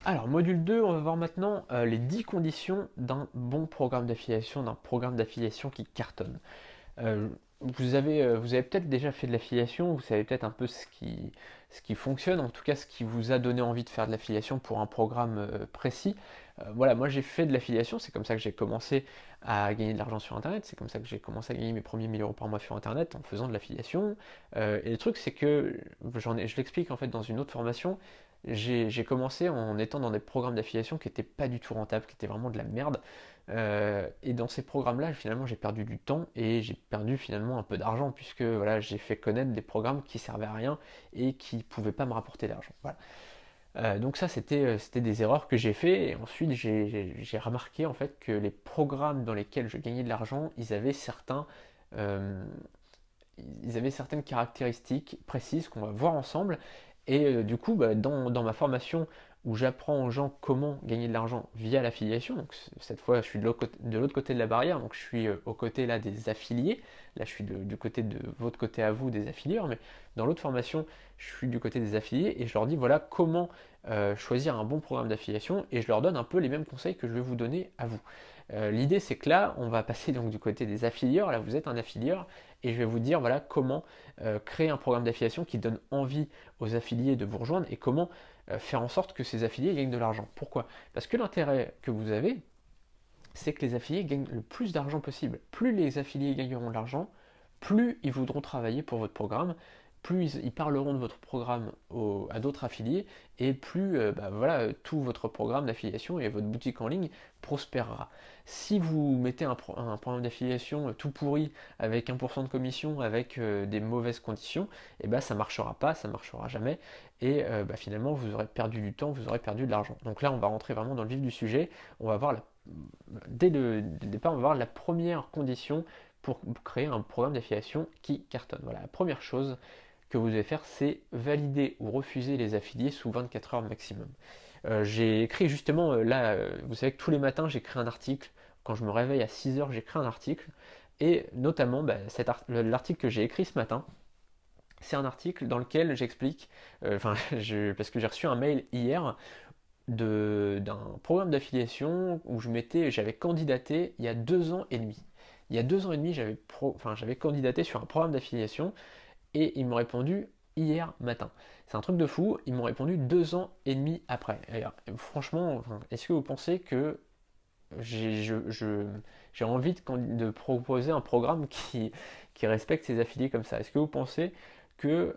Alors, module 2, on va voir maintenant les 10 conditions d'un bon programme d'affiliation, d'un programme d'affiliation qui cartonne. Euh, vous avez peut-être déjà fait de l'affiliation, vous savez peut-être un peu ce qui fonctionne, en tout cas ce qui vous a donné envie de faire de l'affiliation pour un programme précis. Voilà, moi j'ai fait de l'affiliation, c'est comme ça que j'ai commencé à gagner de l'argent sur Internet, c'est comme ça que j'ai commencé à gagner mes premiers 1000 euros par mois sur Internet en faisant de l'affiliation. Et le truc c'est que, je l'explique en fait dans une autre formation, j'ai commencé en étant dans des programmes d'affiliation qui n'étaient pas du tout rentables, qui étaient vraiment de la merde. Et dans ces programmes-là, finalement, j'ai perdu du temps et j'ai perdu finalement un peu d'argent puisque voilà, j'ai fait connaître des programmes qui servaient à rien et qui pouvaient pas me rapporter d'argent. Voilà. Donc ça, c'était des erreurs que j'ai fait. Et ensuite, j'ai remarqué en fait que les programmes dans lesquels je gagnais de l'argent, euh, ils avaient certaines caractéristiques précises qu'on va voir ensemble. Et du coup, bah, dans ma formation où j'apprends aux gens comment gagner de l'argent via l'affiliation, donc cette fois je suis de l'autre côté de la barrière, donc je suis au côté là des affiliés, là je suis du côté de votre côté à vous des affilieurs, mais dans l'autre formation je suis du côté des affiliés et je leur dis voilà comment choisir un bon programme d'affiliation et je leur donne un peu les mêmes conseils que je vais vous donner à vous. L'idée c'est que là on va passer donc du côté des affilieurs, là vous êtes un affilieur et je vais vous dire voilà comment créer un programme d'affiliation qui donne envie aux affiliés de vous rejoindre et comment faire en sorte que ces affiliés gagnent de l'argent. Pourquoi? Parce que l'intérêt que vous avez, c'est que les affiliés gagnent le plus d'argent possible. Plus les affiliés gagneront de l'argent, plus ils voudront travailler pour votre programme, plus ils parleront de votre programme à d'autres affiliés, et plus bah voilà, tout votre programme d'affiliation et votre boutique en ligne prospérera. Si vous mettez un programme d'affiliation tout pourri, avec 1% de commission, avec des mauvaises conditions, et bah ça marchera pas, ça marchera jamais, et bah finalement vous aurez perdu du temps, vous aurez perdu de l'argent. Donc là on va rentrer vraiment dans le vif du sujet, on va voir dès le départ, on va voir la première condition pour créer un programme d'affiliation qui cartonne. Voilà, la première chose que vous devez faire, c'est valider ou refuser les affiliés sous 24 heures maximum. J'ai écrit justement, là, vous savez que tous les matins, j'écris un article. Quand je me réveille à 6 heures, j'écris un article. Et notamment, bah, l'article que j'ai écrit ce matin, c'est un article dans lequel j'explique, parce que j'ai reçu un mail hier d'un programme d'affiliation où j'avais candidaté il y a 2 ans et demi. Il y a 2 ans et demi, j'avais candidaté sur un programme d'affiliation et ils m'ont répondu hier matin. C'est un truc de fou, ils m'ont répondu 2 ans et demi après. Et franchement, est-ce que vous pensez que j'ai envie de proposer un programme qui respecte ses affiliés comme ça? Est-ce que vous pensez que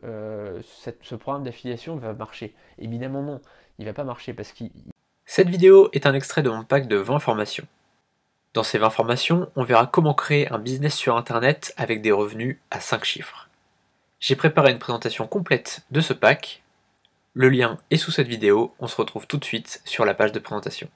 ce programme d'affiliation va marcher? Évidemment non, il va pas marcher parce qu'il... Cette vidéo est un extrait de mon pack de 20 formations. Dans ces 20 formations, on verra comment créer un business sur Internet avec des revenus à 5 chiffres. J'ai préparé une présentation complète de ce pack. Le lien est sous cette vidéo, on se retrouve tout de suite sur la page de présentation.